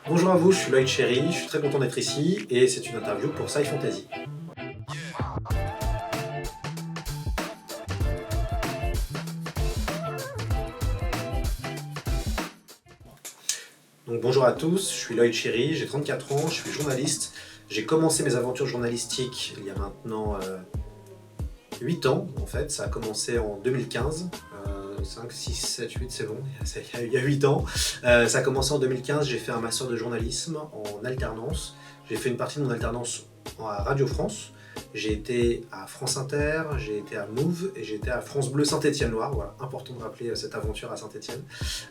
Bonjour à vous, je suis Lloyd Cherry, je suis très content d'être ici et c'est une interview pour Sci Fantasy. Donc bonjour à tous, je suis Lloyd Cherry, j'ai 34 ans, je suis journaliste. J'ai commencé mes aventures journalistiques il y a maintenant 8 ans en fait, ça a commencé en 2015. 5, 6, 7, 8, c'est bon, il y a 8 ans. Ça a commencé en 2015, j'ai fait un master de journalisme en alternance. J'ai fait une partie de mon alternance à Radio France. J'ai été à France Inter, j'ai été à Move et j'ai été à France Bleu Saint-Étienne-Loire. Voilà, important de rappeler cette aventure à Saint-Étienne.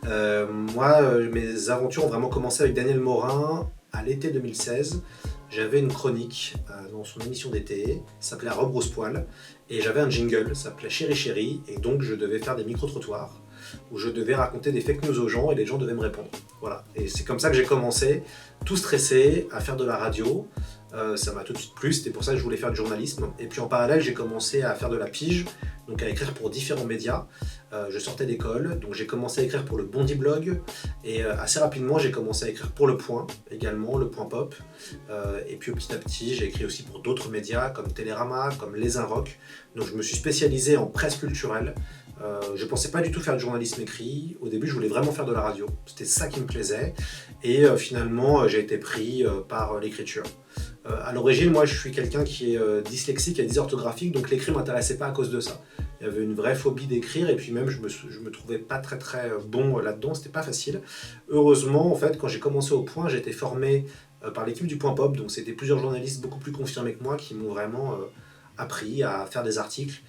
Mes aventures ont vraiment commencé avec Daniel Morin à l'été 2016. J'avais une chronique dans son émission d'été, ça s'appelait Robe Rose Poil, et j'avais un jingle, ça s'appelait Chéri Chéri, et donc je devais faire des micro-trottoirs où je devais raconter des fake news aux gens et les gens devaient me répondre. Voilà, et c'est comme ça que j'ai commencé, tout stressé, à faire de la radio. Ça m'a tout de suite plu, c'était pour ça que je voulais faire du journalisme. Et puis en parallèle, j'ai commencé à faire de la pige, donc à écrire pour différents médias. Je sortais d'école, donc j'ai commencé à écrire pour le Bondi Blog, et assez rapidement, j'ai commencé à écrire pour Le Point, également, Le Point Pop. Et puis petit à petit, j'ai écrit aussi pour d'autres médias, comme Télérama, comme Les Inrocks. Donc je me suis spécialisé en presse culturelle. Je pensais pas du tout faire du journalisme écrit. Au début, je voulais vraiment faire de la radio. C'était ça qui me plaisait. Et finalement, j'ai été pris par l'écriture. À l'origine, moi, je suis quelqu'un qui est dyslexique et dysorthographique, donc l'écrit ne m'intéressait pas à cause de ça. Il y avait une vraie phobie d'écrire, et puis même, je me trouvais pas très bon là-dedans, c'était pas facile. Heureusement, en fait, quand j'ai commencé au Point, j'ai été formé par l'équipe du Point Pop, donc c'était plusieurs journalistes beaucoup plus confirmés que moi qui m'ont vraiment appris à faire des articles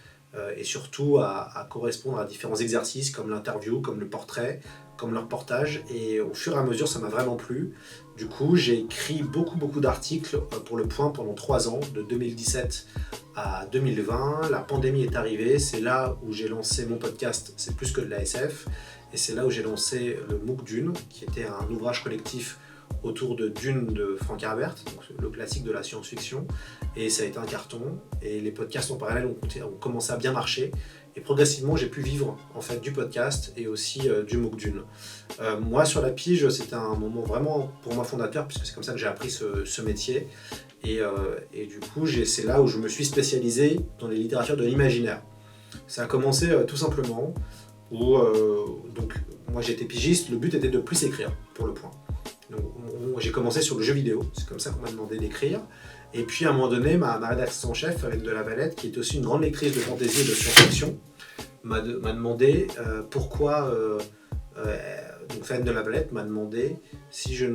et surtout à correspondre à différents exercices comme l'interview, comme le portrait, comme le reportage. Et au fur et à mesure, ça m'a vraiment plu. Du coup, j'ai écrit beaucoup d'articles pour Le Point pendant 3 ans, de 2017 à 2020. La pandémie est arrivée, c'est là où j'ai lancé mon podcast C'est plus que de la SF. Et c'est là où j'ai lancé le MOOC Dune, qui était un ouvrage collectif autour de Dune de Frank Herbert, donc le classique de la science-fiction, et ça a été un carton, et les podcasts en parallèle ont commencé à bien marcher, et progressivement j'ai pu vivre en fait du podcast et aussi du MOOC Dune. Moi sur la pige, c'était un moment vraiment pour moi fondateur, puisque c'est comme ça que j'ai appris ce métier, et du coup c'est là où je me suis spécialisé dans les littératures de l'imaginaire. Ça a commencé tout simplement, où donc moi j'étais pigiste, le but était de plus écrire pour Le Point. Donc, j'ai commencé sur le jeu vidéo, c'est comme ça qu'on m'a demandé d'écrire. Et puis à un moment donné, ma rédactrice en chef, Fabienne de la Valette, qui est aussi une grande lectrice de fantasy et de science-fiction, m'a demandé pourquoi. Donc Fabienne de la Valette m'a demandé si je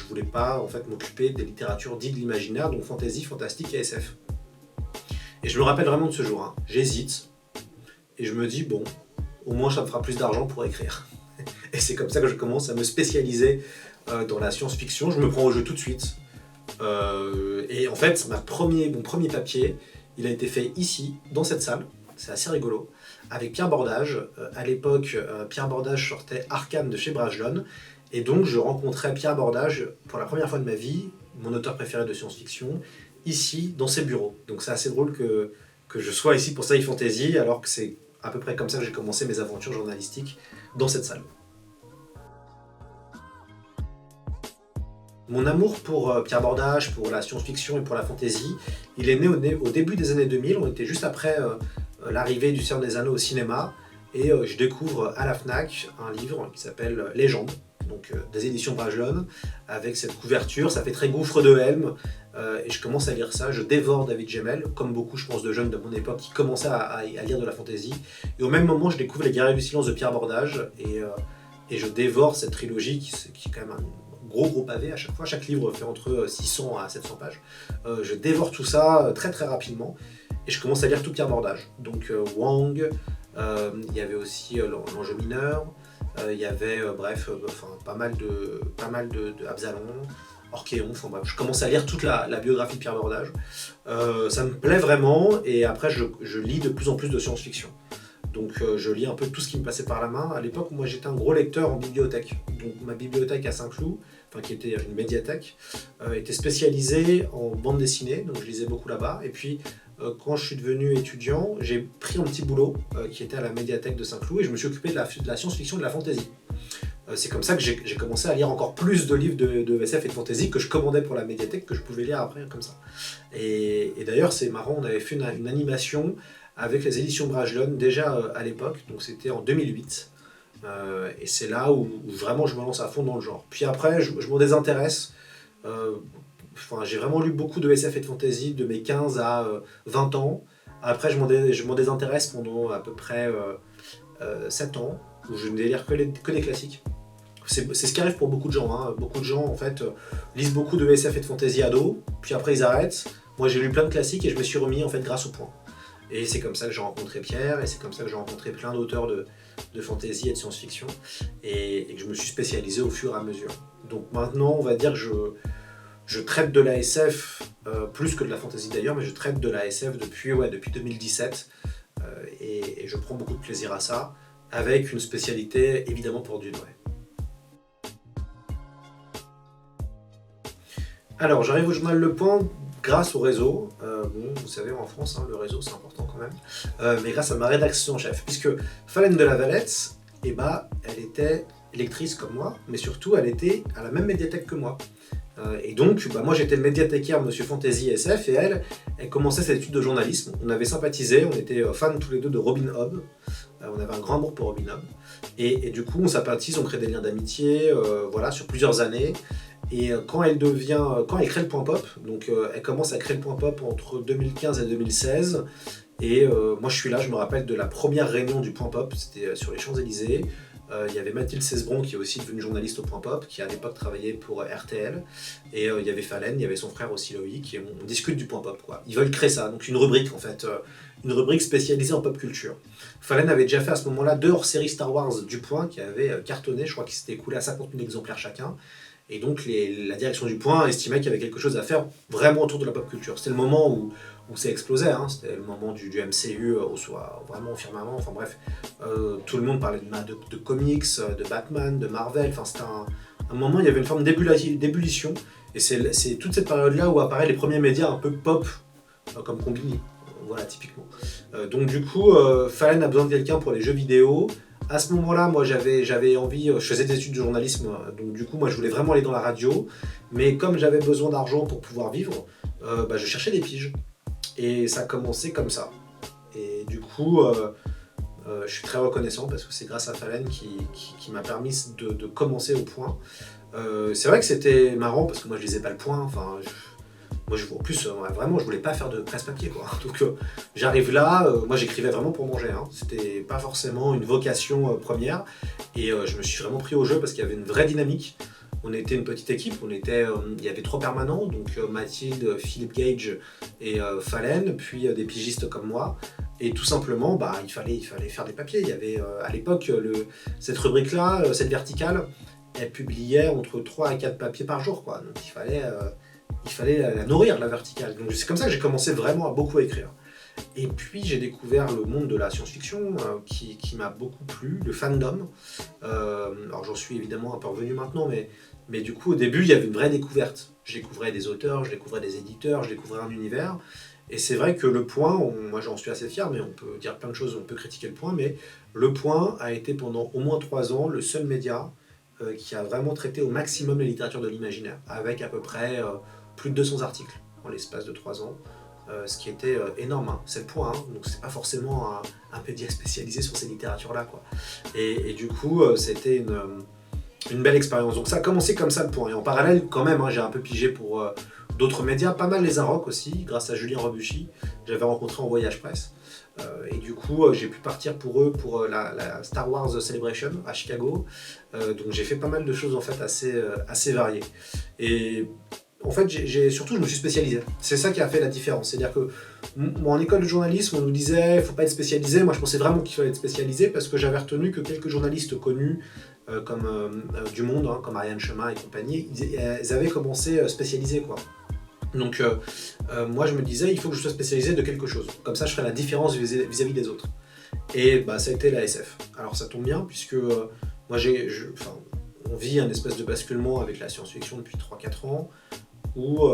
voulais pas en fait m'occuper des littératures dites de l'imaginaire, donc fantasy, fantastique et SF. Et je me rappelle vraiment de ce jour. Hein. J'hésite et je me dis bon, au moins ça me fera plus d'argent pour écrire. Et c'est comme ça que je commence à me spécialiser dans la science-fiction. Je me prends au jeu tout de suite. Et en fait, mon premier papier, il a été fait ici, dans cette salle. C'est assez rigolo. Avec Pierre Bordage. À l'époque, Pierre Bordage sortait Arcane de chez Brajlon. Et donc, je rencontrais Pierre Bordage pour la première fois de ma vie, mon auteur préféré de science-fiction, ici, dans ses bureaux. Donc, c'est assez drôle que je sois ici pour Sci Fantasy, alors que c'est à peu près comme ça que j'ai commencé mes aventures journalistiques dans cette salle. Mon amour pour Pierre Bordage, pour la science-fiction et pour la fantasy, il est né au début des années 2000, on était juste après l'arrivée du Seigneur des Anneaux au cinéma, et je découvre à la FNAC un livre qui s'appelle Légende, donc des éditions Brajlon, avec cette couverture, ça fait très gouffre de Helm, et je commence à lire ça, je dévore David Gemmell, comme beaucoup je pense de jeunes de mon époque qui commençaient à lire de la fantasy, et au même moment je découvre Les Guerriers du Silence de Pierre Bordage, et je dévore cette trilogie qui est quand même un gros pavé à chaque fois. Chaque livre fait entre 600 à 700 pages. Je dévore tout ça très rapidement et je commence à lire tout Pierre Bordage. Donc Wang, il y avait aussi l'enjeu mineur, il y avait pas mal de Absalon, Orchéon, enfin bref, je commence à lire toute la biographie de Pierre Bordage. Ça me plaît vraiment et après je lis de plus en plus de science-fiction. Donc je lis un peu tout ce qui me passait par la main. À l'époque, moi j'étais un gros lecteur en bibliothèque. Donc ma bibliothèque à Saint-Cloud, qui était une médiathèque, était spécialisée en bande dessinée, donc je lisais beaucoup là-bas. Et puis quand je suis devenu étudiant, j'ai pris un petit boulot qui était à la médiathèque de Saint-Cloud et je me suis occupé de la science-fiction et de la fantasy. C'est comme ça que j'ai commencé à lire encore plus de livres de SF et de fantasy que je commandais pour la médiathèque, que je pouvais lire après comme ça. Et d'ailleurs, c'est marrant, on avait fait une animation avec les éditions Brajlon déjà à l'époque, donc c'était en 2008. Et c'est là où vraiment je me lance à fond dans le genre. Puis après, je m'en désintéresse. Euh, j'ai vraiment lu beaucoup de SF et de fantasy de mes 15 à 20 ans. Après, je m'en désintéresse pendant à peu près 7 ans, où je ne délire que des classiques. C'est ce qui arrive pour beaucoup de gens. Hein. Beaucoup de gens, en fait, lisent beaucoup de SF et de fantasy ado, puis après ils arrêtent. Moi, j'ai lu plein de classiques et je me suis remis, en fait, grâce au point. Et c'est comme ça que j'ai rencontré Pierre, et c'est comme ça que j'ai rencontré plein d'auteurs de fantasy et de science-fiction, et que je me suis spécialisé au fur et à mesure. Donc maintenant, on va dire que je traite de la SF, plus que de la fantasy d'ailleurs, mais je traite de la SF depuis 2017, et je prends beaucoup de plaisir à ça, avec une spécialité évidemment pour Dune. Ouais. Alors, j'arrive au journal Le Point grâce au réseau. Bon, vous savez, en France, hein, le réseau c'est important quand même. Mais grâce à ma rédaction en chef, puisque Falène de la Valette, elle était lectrice comme moi, mais surtout elle était à la même médiathèque que moi. Et donc, moi j'étais le médiathécaire Monsieur Fantasy SF, et elle commençait ses études de journalisme. On avait sympathisé, on était fans tous les deux de Robin Hobb. On avait un grand amour pour Robin Hobb. Et du coup, on sympathise, on crée des liens d'amitié, voilà, sur plusieurs années. Et quand elle crée le Point Pop, donc elle commence à créer le Point Pop entre 2015 et 2016. Et moi je suis là, je me rappelle de la première réunion du Point Pop, c'était sur les Champs-Élysées. Il y avait Mathilde Cesbron qui est aussi devenue journaliste au Point Pop, qui à l'époque travaillait pour RTL. Et il y avait Falène, il y avait son frère aussi Loïc, et on discute du Point Pop, quoi. Ils veulent créer ça, donc une rubrique en fait, une rubrique spécialisée en pop culture. Falène avait déjà fait à ce moment-là 2 hors-séries Star Wars du Point qui avaient cartonné, je crois qu'ils s'étaient écoulés à 50 000 exemplaires chacun. Et donc la direction du Point estimait qu'il y avait quelque chose à faire vraiment autour de la pop culture. C'était le moment où ça explosait, hein. C'était le moment du MCU vraiment au firmament, enfin bref, tout le monde parlait de comics, de Batman, de Marvel, enfin c'était un moment où il y avait une forme d'ébullition, et c'est toute cette période-là où apparaissent les premiers médias un peu pop, comme Combini, voilà typiquement. Donc du coup, Fallen a besoin de quelqu'un pour les jeux vidéo. À ce moment-là, moi j'avais envie, je faisais des études de journalisme, donc du coup moi je voulais vraiment aller dans la radio, mais comme j'avais besoin d'argent pour pouvoir vivre, je cherchais des piges. Et ça a commencé comme ça. Et du coup, je suis très reconnaissant parce que c'est grâce à Falène qui m'a permis de commencer au Point. C'est vrai que c'était marrant parce que moi je lisais pas le Point, enfin... En plus, vraiment, je voulais pas faire de presse-papier, quoi. Donc, j'arrive là, moi j'écrivais vraiment pour manger, hein. C'était pas forcément une vocation première, et je me suis vraiment pris au jeu parce qu'il y avait une vraie dynamique. On était une petite équipe, il y avait 3 permanents, donc Mathilde, Philippe Gage et Falène, puis des pigistes comme moi. Et tout simplement, il fallait faire des papiers. Il y avait à l'époque cette rubrique-là, cette verticale, elle publiait entre 3 et 4 papiers par jour, quoi. Donc il fallait la nourrir, la verticale. Donc c'est comme ça que j'ai commencé vraiment à beaucoup écrire. Et puis j'ai découvert le monde de la science-fiction qui m'a beaucoup plu, le fandom. Alors j'en suis évidemment un peu revenu maintenant, mais du coup au début il y avait une vraie découverte. Je découvrais des auteurs, je découvrais des éditeurs, je découvrais un univers. Et c'est vrai que Le Point, moi j'en suis assez fier, mais on peut dire plein de choses, on peut critiquer Le Point, mais Le Point a été pendant au moins 3 ans le seul média qui a vraiment traité au maximum la littérature de l'imaginaire, avec à peu près plus de 200 articles en l'espace de 3 ans. Ce qui était énorme, hein. C'est Le Point, hein. Donc c'est pas forcément un média spécialisé sur ces littératures-là, quoi. Et du coup, c'était une belle expérience. Donc ça a commencé comme ça, Le Point. Et en parallèle, quand même, hein, j'ai un peu pigé pour d'autres médias, pas mal les Arocs aussi, grâce à Julien Rebuchy, j'avais rencontré en voyage presse. Et du coup, j'ai pu partir pour eux pour la Star Wars Celebration à Chicago. Donc j'ai fait pas mal de choses en fait assez variées. Et en fait, surtout, je me suis spécialisé. C'est ça qui a fait la différence. C'est-à-dire que en école de journalisme, on nous disait faut pas être spécialisé. Moi, je pensais vraiment qu'il fallait être spécialisé parce que j'avais retenu que quelques journalistes connus, comme du Monde, hein, comme Ariane Chemin et compagnie, ils avaient commencé spécialisés, quoi. Donc, moi, je me disais il faut que je sois spécialisé de quelque chose. Comme ça, je ferai la différence vis-à-vis des autres. Et ça a été la SF. Alors, ça tombe bien puisque moi, on vit un espèce de basculement avec la science-fiction depuis 3-4 ans. où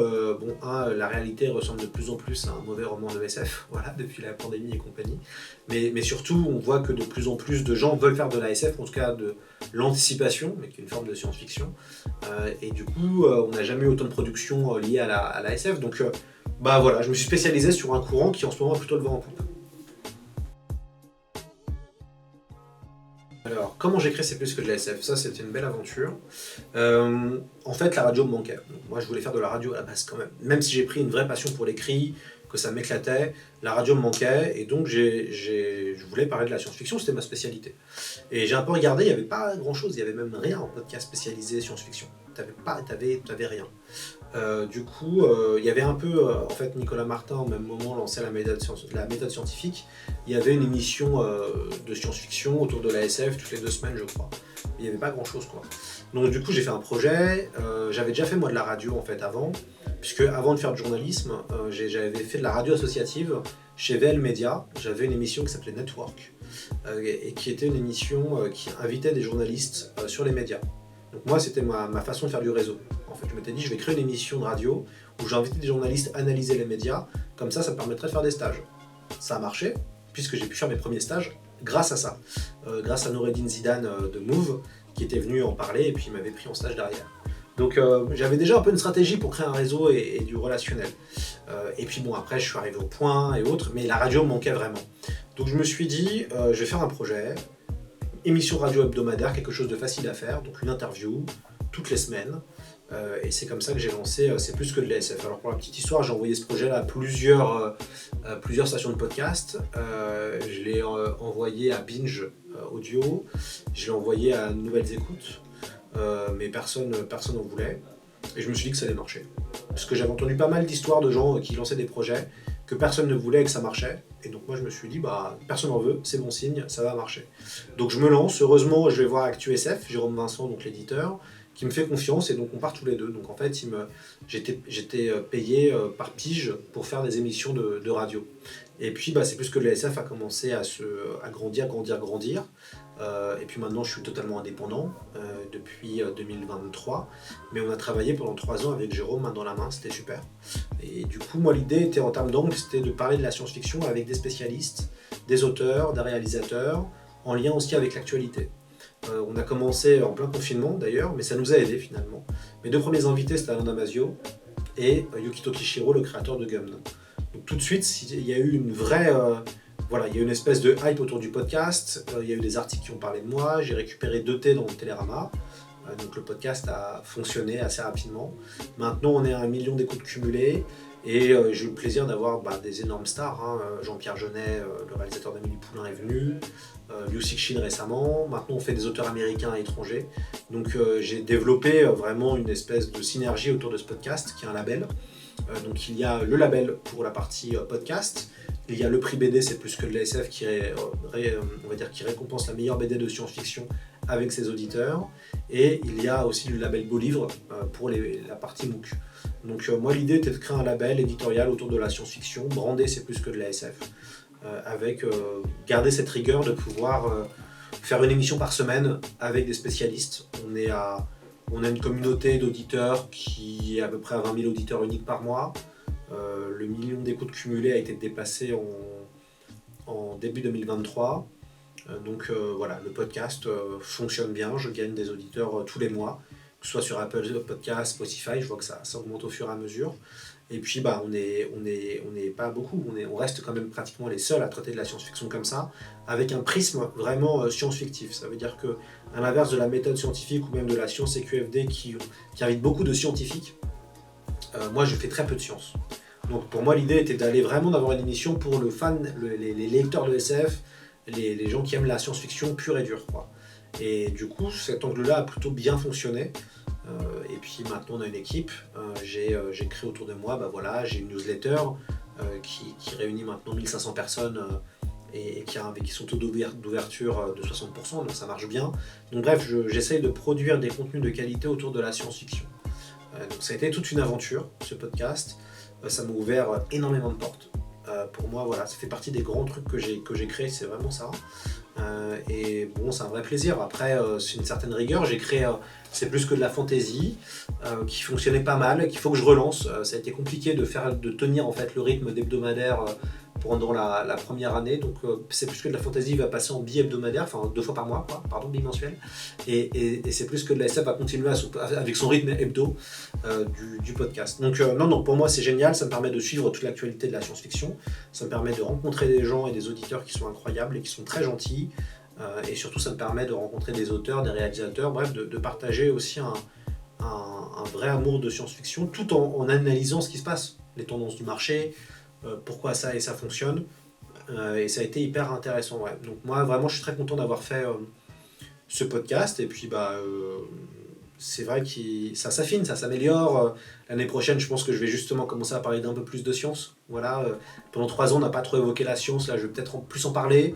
la réalité ressemble de plus en plus à un mauvais roman de SF, voilà, depuis la pandémie et compagnie. Mais surtout, on voit que de plus en plus de gens veulent faire de la SF, en tout cas de l'anticipation, mais qui est une forme de science-fiction. Et du coup, on n'a jamais eu autant de production liée à la SF. Donc voilà, je me suis spécialisé sur un courant qui en ce moment a plutôt le vent en poupe. Alors, comment j'ai créé C'est plus que de la SF? Ça, c'était une belle aventure. En fait, la radio me manquait. Donc, moi, je voulais faire de la radio à la base quand même. Même si j'ai pris une vraie passion pour l'écrit, que ça m'éclatait, la radio me manquait. Et donc, je voulais parler de la science-fiction, c'était ma spécialité. Et j'ai un peu regardé, il n'y avait pas grand-chose. Il n'y avait même rien en podcast spécialisé science-fiction. T'avais rien. Il y avait un peu, en fait, Nicolas Martin, au même moment, lançait la méthode scientifique. Il y avait une émission de science-fiction autour de la SF toutes les 2 semaines, je crois. Il n'y avait pas grand-chose, quoi. Donc, du coup, j'ai fait un projet. J'avais déjà fait, moi, de la radio, en fait, avant. Puisque, avant de faire du journalisme, j'avais fait de la radio associative chez VL Media. J'avais une émission qui s'appelait Network. Et qui était une émission qui invitait des journalistes sur les médias. Donc moi, c'était ma façon de faire du réseau. En fait, je m'étais dit, je vais créer une émission de radio où j'invitais des journalistes à analyser les médias. Comme ça me permettrait de faire des stages. Ça a marché, puisque j'ai pu faire mes premiers stages grâce à ça. Grâce à Noureddin Zidane de Move, qui était venu en parler et puis il m'avait pris en stage derrière. Donc j'avais déjà un peu une stratégie pour créer un réseau et du relationnel. Et puis bon, après, je suis arrivé au point et autres, mais la radio me manquait vraiment. Donc je me suis dit, je vais faire un projet, émission radio hebdomadaire, quelque chose de facile à faire, donc une interview toutes les semaines. Et c'est comme ça que j'ai lancé C'est plus que de la SF. Alors pour la petite histoire, j'ai envoyé ce projet-là à plusieurs stations de podcast. Je l'ai envoyé à Binge Audio, je l'ai envoyé à Nouvelles Écoutes, mais personne n'en voulait. Et je me suis dit que ça allait marcher. Parce que j'avais entendu pas mal d'histoires de gens qui lançaient des projets, que personne ne voulait et que ça marchait. Et donc moi je me suis dit, personne n'en veut, c'est bon signe, ça va marcher. Donc je me lance, heureusement je vais voir ActuSF, Jérôme Vincent, donc l'éditeur, qui me fait confiance et donc on part tous les deux. Donc en fait j'étais payé par pige pour faire des émissions de radio. Et puis c'est plus que le SF a commencé à grandir. Et puis maintenant je suis totalement indépendant depuis 2023. Mais on a travaillé pendant 3 ans avec Jérôme main dans la main, c'était super. Et du coup moi l'idée était en termes d'angle, c'était de parler de la science-fiction avec des spécialistes, des auteurs, des réalisateurs, en lien aussi avec l'actualité. On a commencé en plein confinement d'ailleurs, mais ça nous a aidés finalement. Mes 2 premiers invités c'était Alain Damasio et Yukito Kishiro, le créateur de Gumn. Donc tout de suite, il y a eu une vraie... il y a eu une espèce de hype autour du podcast, il y a eu des articles qui ont parlé de moi, j'ai récupéré 2 T dans le Télérama, donc le podcast a fonctionné assez rapidement. Maintenant on est à 1 million d'écoutes cumulées, et j'ai eu le plaisir d'avoir des énormes stars, Jean-Pierre Jeunet, le réalisateur d'Amélie Poulain est venu, Liu Cixin récemment, maintenant on fait des auteurs américains et étrangers. Donc j'ai développé vraiment une espèce de synergie autour de ce podcast, qui est un label. Donc il y a le label pour la partie podcast, il y a le prix BD C'est plus que de la SF qui récompense la meilleure BD de science-fiction avec ses auditeurs, et il y a aussi le label Beau Livre pour la partie MOOC. Donc moi l'idée était de créer un label éditorial autour de la science-fiction, brandé C'est plus que de la SF, avec garder cette rigueur de pouvoir faire une émission par semaine avec des spécialistes. On a une communauté d'auditeurs qui est à peu près à 20 000 auditeurs uniques par mois. Le million d'écoutes cumulées a été dépassé en début 2023. Le podcast fonctionne bien, je gagne des auditeurs tous les mois, que ce soit sur Apple Podcasts, Spotify, je vois que ça augmente au fur et à mesure. Et puis on n'est pas beaucoup, on reste quand même pratiquement les seuls à traiter de la science-fiction comme ça, avec un prisme vraiment science-fictif. Ça veut dire que, à l'inverse de la méthode scientifique ou même de la science CQFD qui invite beaucoup de scientifiques, moi je fais très peu de science. Donc pour moi l'idée était d'avoir une émission pour les lecteurs de SF, les gens qui aiment la science-fiction pure et dure, quoi. Et du coup cet angle-là a plutôt bien fonctionné. Et puis maintenant on a une équipe, j'ai créé autour de moi, j'ai une newsletter qui réunit maintenant 1500 personnes et qui sont taux d'ouverture de 60%, donc ça marche bien. Donc bref, j'essaye de produire des contenus de qualité autour de la science-fiction. Donc ça a été toute une aventure, ce podcast. Ça m'a ouvert énormément de portes. Pour moi, ça fait partie des grands trucs que j'ai créés, c'est vraiment ça. Et bon, c'est un vrai plaisir. Après, c'est une certaine rigueur. J'ai créé, c'est plus que de la fantaisie, qui fonctionnait pas mal, qu'il faut que je relance. Ça a été compliqué de tenir en fait le rythme d'hebdomadaire pendant la première année. Donc, c'est plus que de la fantaisie, il va passer en bi-hebdomadaire, enfin 2 fois par mois, quoi, pardon, bimensuel. Et c'est plus que de la SF va continuer avec son rythme hebdo du podcast. Donc, non, pour moi, c'est génial. Ça me permet de suivre toute l'actualité de la science-fiction. Ça me permet de rencontrer des gens et des auditeurs qui sont incroyables et qui sont très gentils. Et surtout, ça me permet de rencontrer des auteurs, des réalisateurs, bref, de partager aussi un vrai amour de science-fiction, tout en analysant ce qui se passe, les tendances du marché, pourquoi ça et ça fonctionne. Et ça a été hyper intéressant. Ouais. Donc moi, vraiment, je suis très content d'avoir fait ce podcast. Et puis, c'est vrai que ça s'affine, ça s'améliore. L'année prochaine, je pense que je vais justement commencer à parler d'un peu plus de science. Voilà, pendant 3 ans, on n'a pas trop évoqué la science. Là, je vais peut-être plus en parler.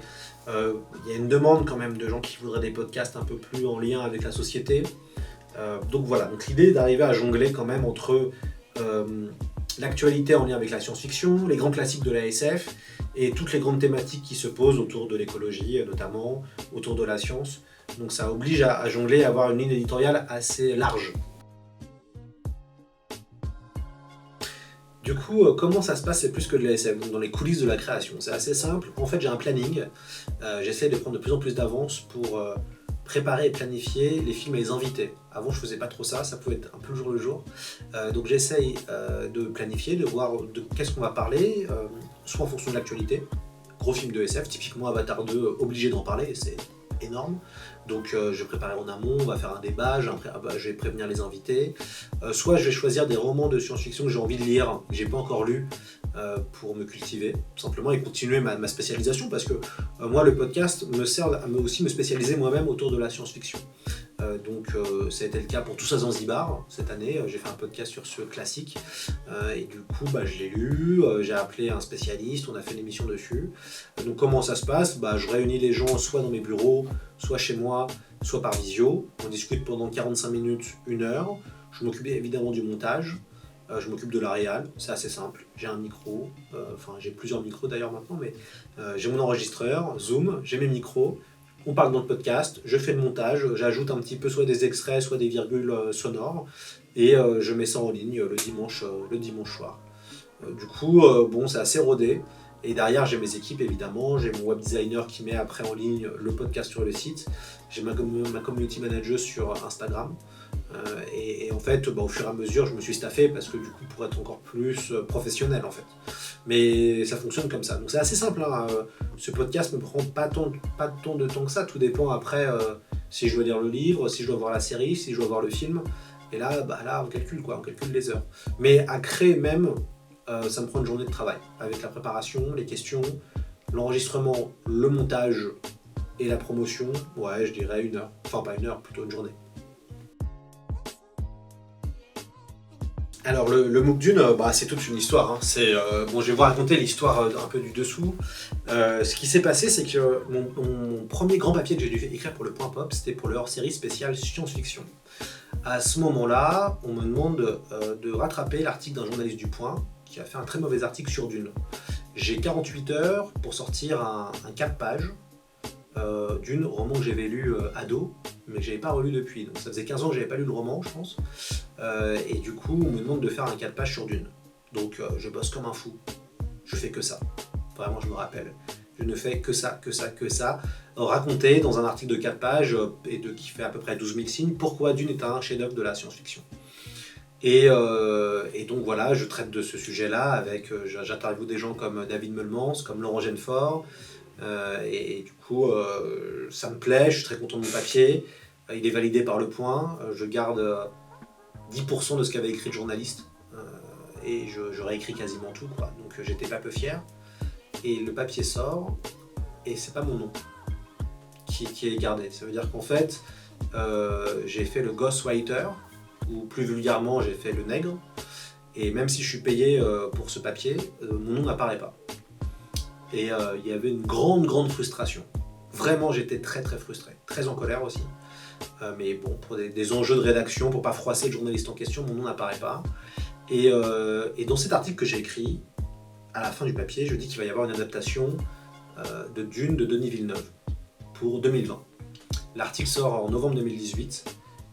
Il y a une demande quand même de gens qui voudraient des podcasts un peu plus en lien avec la société. Donc voilà, donc l'idée est d'arriver à jongler quand même entre l'actualité en lien avec la science-fiction, les grands classiques de la SF et toutes les grandes thématiques qui se posent autour de l'écologie, notamment autour de la science. Donc ça oblige à jongler, à avoir une ligne éditoriale assez large. Du coup, comment ça se passe? C'est plus que de la SF, donc dans les coulisses de la création. C'est assez simple. En fait, j'ai un planning. J'essaie de prendre de plus en plus d'avance pour préparer et planifier les films et les invités. Avant, je faisais pas trop ça, ça pouvait être un peu le jour le jour. Donc j'essaye de planifier, de voir de qu'est-ce qu'on va parler, soit en fonction de l'actualité. Gros film de SF, typiquement Avatar 2, obligé d'en parler, c'est énorme. Donc je vais préparer en amont, on va faire un débat, je vais prévenir les invités. Soit je vais choisir des romans de science-fiction que j'ai envie de lire, que j'ai pas encore lu, pour me cultiver, tout simplement, et continuer ma spécialisation, parce que moi, le podcast me sert à aussi me spécialiser moi-même autour de la science-fiction. Donc ça a été le cas pour Tous à Zanzibar cette année. J'ai fait un podcast sur ce classique et du coup je l'ai lu, j'ai appelé un spécialiste, on a fait une émission dessus. Donc comment ça se passe? Je réunis les gens soit dans mes bureaux, soit chez moi, soit par visio. On discute pendant 45 minutes, 1 heure. Je m'occupe évidemment du montage. Je m'occupe de la réal, c'est assez simple. J'ai un micro, j'ai plusieurs micros d'ailleurs maintenant, mais j'ai mon enregistreur, Zoom, j'ai mes micros. On parle dans le podcast, je fais le montage, j'ajoute un petit peu soit des extraits, soit des virgules sonores, et je mets ça en ligne le dimanche soir. Du coup, c'est assez rodé. Et derrière, j'ai mes équipes évidemment, j'ai mon web designer qui met après en ligne le podcast sur le site, j'ai ma community manager sur Instagram. Et en fait, au fur et à mesure, je me suis staffé parce que du coup, pour être encore plus professionnel en fait. Mais ça fonctionne comme ça. Donc c'est assez simple. Ce podcast ne me prend pas tant de temps que ça. Tout dépend après si je dois lire le livre, si je dois voir la série, si je dois voir le film. Et là, on calcule les heures. Mais à créer même, ça me prend une journée de travail avec la préparation, les questions, l'enregistrement, le montage et la promotion. Ouais, je dirais 1 heure. Enfin, pas 1 heure, plutôt une journée. Alors le MOOC Dune, c'est toute une histoire. Je vais vous raconter l'histoire un peu du dessous. Ce qui s'est passé, c'est que mon premier grand papier que j'ai dû écrire pour le Point Pop, c'était pour le hors-série spécial science-fiction. À ce moment-là, on me demande de rattraper l'article d'un journaliste du Point qui a fait un très mauvais article sur Dune. J'ai 48 heures pour sortir un 4 pages Dune, roman que j'avais lu ado, mais que j'avais pas relu depuis. Donc ça faisait 15 ans que j'avais pas lu le roman, je pense. Et du coup, on me demande de faire un 4 pages sur Dune. Donc je bosse comme un fou. Je fais que ça. Vraiment, je me rappelle. Je ne fais que ça. Raconter dans un article de 4 pages qui fait à peu près 12 000 signes pourquoi Dune est un chef-d'œuvre de la science-fiction. Et donc voilà, je traite de ce sujet-là avec, j'interviewe des gens comme David Meulmans, comme Laurent Genefort, et du coup, ça me plaît, je suis très content de mon papier. Il est validé par Le Point, je garde 10% de ce qu'avait écrit le journaliste, et je réécris quasiment tout, quoi. Donc j'étais pas peu fier. Et le papier sort, et c'est pas mon nom qui est gardé. Ça veut dire qu'en fait, j'ai fait le ghostwriter, ou plus vulgairement, j'ai fait le nègre. Et même si je suis payé pour ce papier, mon nom n'apparaît pas. Et il y avait une grande frustration. Vraiment, j'étais très frustré, très en colère aussi. Mais bon, pour des enjeux de rédaction, pour pas froisser le journaliste en question, mon nom n'apparaît pas. Et dans cet article que j'ai écrit, à la fin du papier, je dis qu'il va y avoir une adaptation de Dune de Denis Villeneuve. pour 2020. L'article sort en novembre 2018,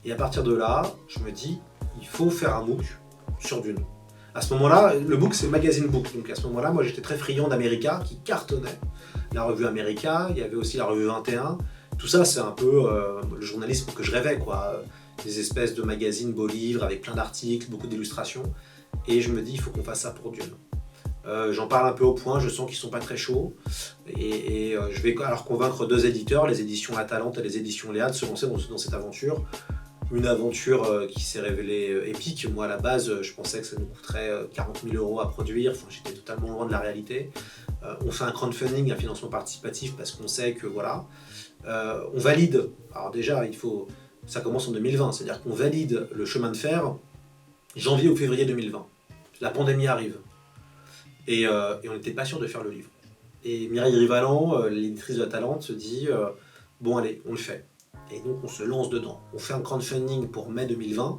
et à partir de là, je me dis, il faut faire un MOOC sur Dune. À ce moment-là, le MOOC c'est Magazine Book, donc à ce moment-là, moi j'étais très friand d'America, qui cartonnait. La revue America, il y avait aussi la revue 21. Tout ça, c'est un peu le journalisme que je rêvais, quoi. Des espèces de magazines, beaux livres, avec plein d'articles, beaucoup d'illustrations. Et je me dis, il faut qu'on fasse ça pour Dune. J'en parle un peu au point, je sens qu'ils sont pas très chauds. Et je vais alors convaincre 2 éditeurs, les éditions Atalante et les éditions Léa, de se lancer dans cette aventure. Une aventure qui s'est révélée épique. Moi, à la base, je pensais que ça nous coûterait 40 000 € à produire. Enfin, j'étais totalement loin de la réalité. On fait un crowdfunding, un financement participatif, parce qu'on sait que, voilà, on valide. Alors déjà, ça commence en 2020, c'est-à-dire qu'on valide le chemin de fer janvier ou février 2020. La pandémie arrive. Et on n'était pas sûr de faire le livre. Et Mireille Rivalan, l'éditrice de Atalante, se dit bon, allez, on le fait. Et donc on se lance dedans. On fait un crowdfunding pour mai 2020.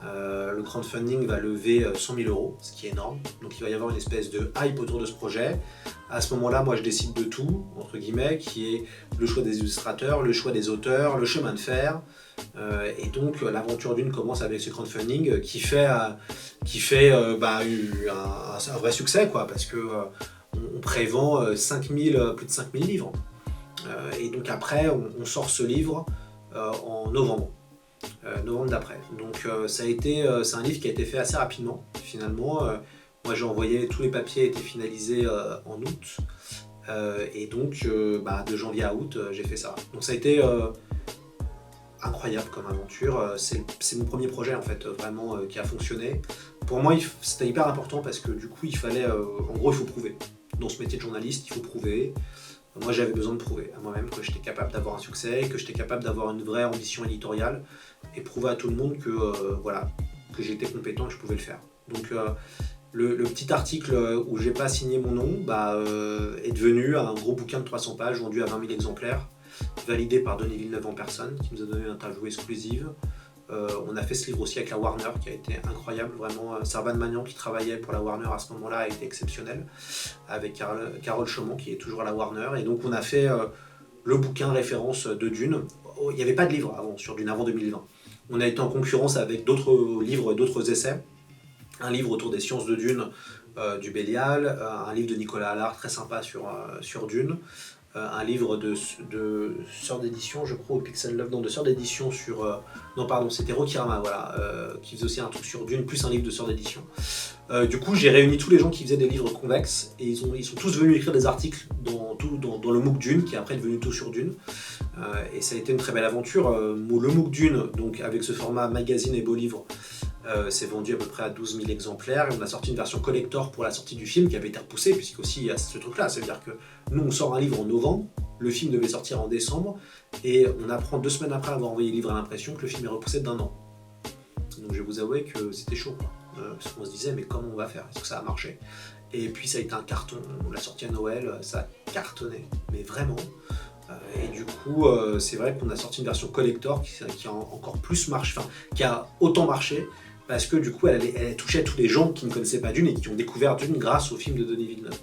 Le crowdfunding va lever 100 000 €, ce qui est énorme. Donc il va y avoir une espèce de hype autour de ce projet. À ce moment-là, moi je décide de tout, entre guillemets, qui est le choix des illustrateurs, le choix des auteurs, le chemin de fer. Et donc l'aventure Dune commence avec ce crowdfunding qui fait un vrai succès, quoi, parce que on prévend plus de 5000 livres. Et donc après, on sort ce livre en novembre d'après. Donc c'est un livre qui a été fait assez rapidement, finalement. Moi j'ai envoyé, tous les papiers étaient finalisés en août. Et donc de janvier à août, j'ai fait ça. Donc ça a été incroyable comme aventure. C'est mon premier projet en fait, vraiment, qui a fonctionné. Pour moi, c'était hyper important parce que du coup, il fallait, en gros, il faut prouver. Dans ce métier de journaliste, il faut prouver. Moi, j'avais besoin de prouver à moi-même que j'étais capable d'avoir un succès, que j'étais capable d'avoir une vraie ambition éditoriale et prouver à tout le monde que j'étais compétent et que je pouvais le faire. Donc, le petit article où j'ai pas signé mon nom est devenu un gros bouquin de 300 pages vendu à 20 000 exemplaires, validé par Denis Villeneuve en personne, qui nous a donné une interview exclusive. On a fait ce livre aussi avec la Warner, qui a été incroyable, vraiment. Servan Magnan, qui travaillait pour la Warner à ce moment-là, a été exceptionnel, avec Carole Chaumont, qui est toujours à la Warner. Et donc on a fait le bouquin référence de Dune. Il n'y avait pas de livre sur Dune avant 2020. On a été en concurrence avec d'autres livres, d'autres essais. Un livre autour des sciences de Dune du Bélial, un livre de Nicolas Allard très sympa sur Dune, un livre de sœur d'édition, je crois, au Pixel Love, de sœur d'édition sur... non, pardon, c'était Rokirama, voilà, qui faisait aussi un truc sur Dune, plus un livre de sœur d'édition. Du coup, j'ai réuni tous les gens qui faisaient des livres convexes, et ils sont tous venus écrire des articles dans le MOOC Dune, qui est après devenu tout sur Dune. Et ça a été une très belle aventure. Le MOOC Dune, donc avec ce format magazine et beau livre, c'est vendu à peu près à 12 000 exemplaires, et on a sorti une version collector pour la sortie du film qui avait été repoussée, puisqu'aussi il y a ce truc-là, c'est-à-dire que nous on sort un livre en novembre, le film devait sortir en décembre, et on apprend 2 semaines après avoir envoyé le livre à l'impression que le film est repoussé d'1 an. Donc je vais vous avouer que c'était chaud, quoi. Parce qu'on se disait mais comment on va faire, est-ce que ça a marché? Et puis ça a été un carton, on l'a sorti à Noël, ça a cartonné, mais vraiment. Et du coup, c'est vrai qu'on a sorti une version collector qui a encore plus marché, enfin, qui a autant marché, parce que du coup, elle touchait tous les gens qui ne connaissaient pas Dune et qui ont découvert Dune grâce au film de Denis Villeneuve.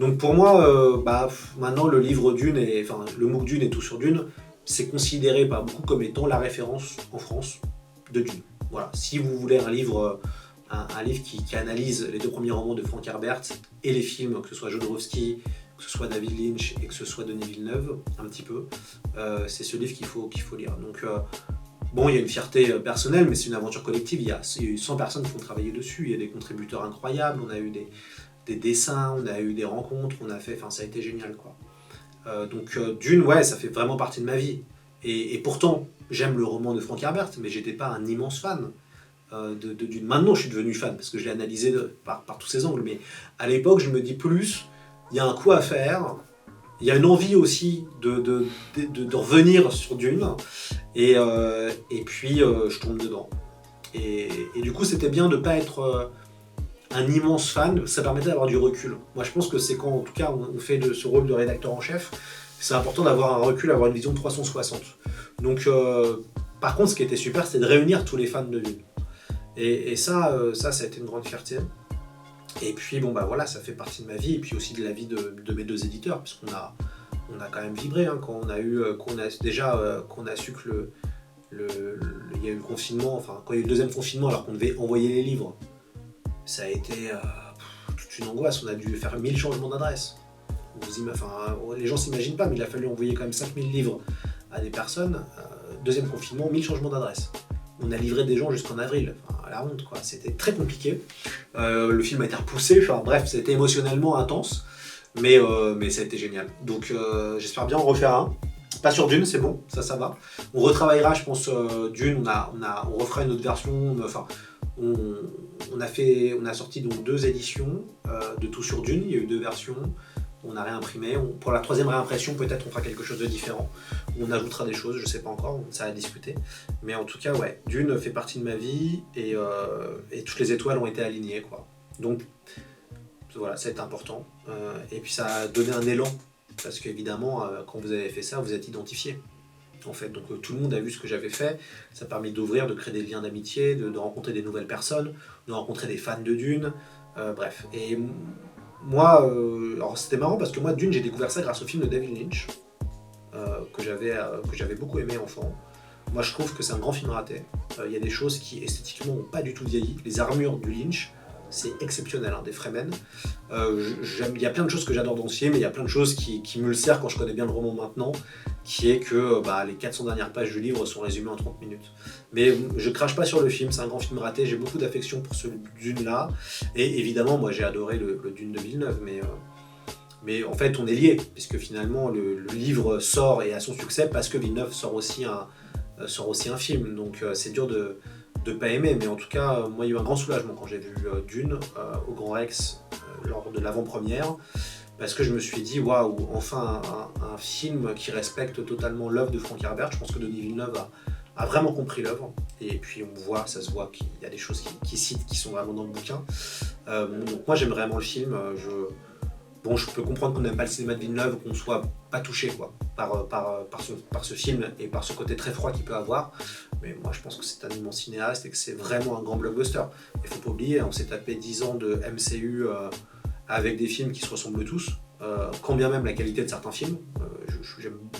Donc pour moi, maintenant le livre Dune, le MOOC Dune et tout sur Dune, c'est considéré par beaucoup comme étant la référence en France de Dune. Voilà, si vous voulez un livre qui analyse les 2 premiers romans de Frank Herbert et les films, que ce soit Jodorowsky, que ce soit David Lynch et que ce soit Denis Villeneuve, un petit peu, c'est ce livre qu'il faut lire. Donc bon, il y a une fierté personnelle, mais c'est une aventure collective. Il y a eu 100 personnes qui ont travaillé dessus, il y a des contributeurs incroyables, on a eu des dessins, on a eu des rencontres, ça a été génial, quoi. Donc Dune, ouais, ça fait vraiment partie de ma vie. Et pourtant, j'aime le roman de Frank Herbert, mais j'étais pas un immense fan de Dune. Maintenant, je suis devenu fan, parce que je l'ai analysé par tous ses angles, mais à l'époque, je me dis plus, il y a un coup à faire, il y a une envie aussi de revenir sur Dune, et puis je tombe dedans. Et du coup, c'était bien de ne pas être un immense fan, ça permettait d'avoir du recul. Moi, je pense que c'est quand, en tout cas, on fait de ce rôle de rédacteur en chef, c'est important d'avoir un recul, d'avoir une vision de 360. Donc, par contre, ce qui était super, c'était de réunir tous les fans de Dune. Et ça a été une grande fierté. Et puis, voilà, ça fait partie de ma vie, et puis aussi de la vie de mes 2 éditeurs, parce qu'on on a quand même vibré hein, quand qu'on a su que il y a eu le confinement, enfin quand il y a eu le deuxième confinement alors qu'on devait envoyer les livres. Ça a été toute une angoisse, on a dû faire 1000 changements d'adresse. Les gens s'imaginent pas, mais il a fallu envoyer quand même 5000 livres à des personnes. Deuxième confinement, 1000 changements d'adresse. On a livré des gens jusqu'en avril, enfin, à la honte quoi, c'était très compliqué. Le film a été repoussé, enfin bref, c'était émotionnellement intense, mais ça a été génial. Donc j'espère bien en refaire un. Pas sur Dune, c'est bon, ça va. On retravaillera, je pense, Dune, on refera une autre version, enfin, on a sorti donc 2 éditions de Tout sur Dune, il y a eu 2 versions. On a réimprimé. Pour la 3e réimpression, peut-être on fera quelque chose de différent. On ajoutera des choses, je sais pas encore, ça à discuter. Mais en tout cas, ouais, Dune fait partie de ma vie et toutes les étoiles ont été alignées, quoi. Donc voilà, ça a été important. Et puis ça a donné un élan, parce qu'évidemment, quand vous avez fait ça, vous êtes identifié. En fait, donc tout le monde a vu ce que j'avais fait. Ça a permis d'ouvrir, de créer des liens d'amitié, de rencontrer des nouvelles personnes, de rencontrer des fans de Dune. Bref. Et moi, alors c'était marrant parce que moi, Dune, j'ai découvert ça grâce au film de David Lynch, que j'avais beaucoup aimé enfant. Moi, je trouve que c'est un grand film raté. Il y a des choses qui, esthétiquement, n'ont pas du tout vieilli. Les armures du Lynch, c'est exceptionnel, hein, des Fremen. Il y a plein de choses que j'adore dans ce film, mais il y a plein de choses qui me le servent quand je connais bien le roman maintenant, qui est que les 400 dernières pages du livre sont résumées en 30 minutes. Mais je crache pas sur le film, c'est un grand film raté, j'ai beaucoup d'affection pour ce Dune-là, et évidemment, moi j'ai adoré le Dune de Villeneuve, mais en fait on est liés, puisque finalement le livre sort et a son succès parce que Villeneuve sort aussi un film, donc c'est dur de pas aimer, mais en tout cas, moi il y a eu un grand soulagement quand j'ai vu Dune au Grand Rex lors de l'avant-première, parce que je me suis dit, waouh, enfin un film qui respecte totalement l'œuvre de Frank Herbert. Je pense que Denis Villeneuve a vraiment compris l'œuvre, et puis ça se voit qu'il y a des choses qu'il cite qui sont vraiment dans le bouquin. Donc moi j'aime vraiment le film, je peux comprendre qu'on n'aime pas le cinéma de Villeneuve, qu'on soit pas touché quoi, par ce film et par ce côté très froid qu'il peut avoir. Mais moi je pense que c'est un immense cinéaste et que c'est vraiment un grand blockbuster. Il faut pas oublier, on s'est tapé 10 ans de MCU avec des films qui se ressemblent tous, quand bien même la qualité de certains films.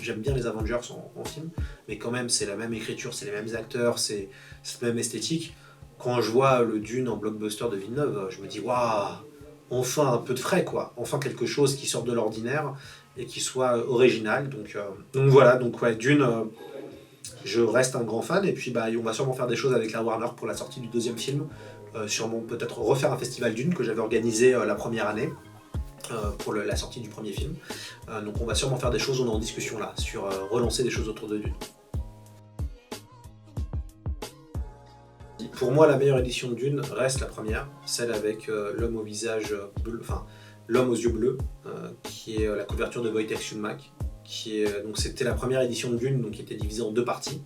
J'aime bien les Avengers en film, mais quand même c'est la même écriture, c'est les mêmes acteurs, c'est cette même esthétique. Quand je vois le Dune en blockbuster de Villeneuve, je me dis waouh, enfin un peu de frais quoi, enfin quelque chose qui sort de l'ordinaire et qui soit original. Donc voilà, donc ouais, Dune, je reste un grand fan, et puis on va sûrement faire des choses avec la Warner pour la sortie du 2e film, sûrement peut-être refaire un festival Dune que j'avais organisé la première année pour la sortie du 1er film. Donc on va sûrement faire des choses, on est en discussion là, sur relancer des choses autour de Dune. Pour moi, la meilleure édition de Dune reste la première, celle avec l'homme au visage bleu, enfin l'homme aux yeux bleus, qui est la couverture de Wojtek Šumak, donc c'était la première édition de Dune, donc qui était divisée en 2 parties.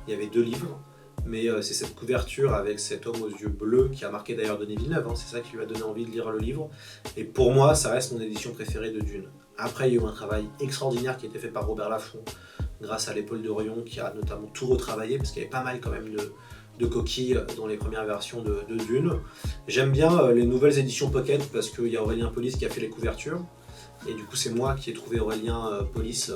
Il y avait 2 livres, mais c'est cette couverture avec cet homme aux yeux bleus qui a marqué d'ailleurs Denis Villeneuve, hein, c'est ça qui lui a donné envie de lire le livre. Et pour moi, ça reste mon édition préférée de Dune. Après, il y a eu un travail extraordinaire qui a été fait par Robert Laffont, grâce à l'épaule d'Orion, qui a notamment tout retravaillé, parce qu'il y avait pas mal quand même de coquilles dans les premières versions de Dune. J'aime bien les nouvelles éditions Pocket, parce qu'il y a Aurélien Polis qui a fait les couvertures, et du coup c'est moi qui ai trouvé Aurélien Polis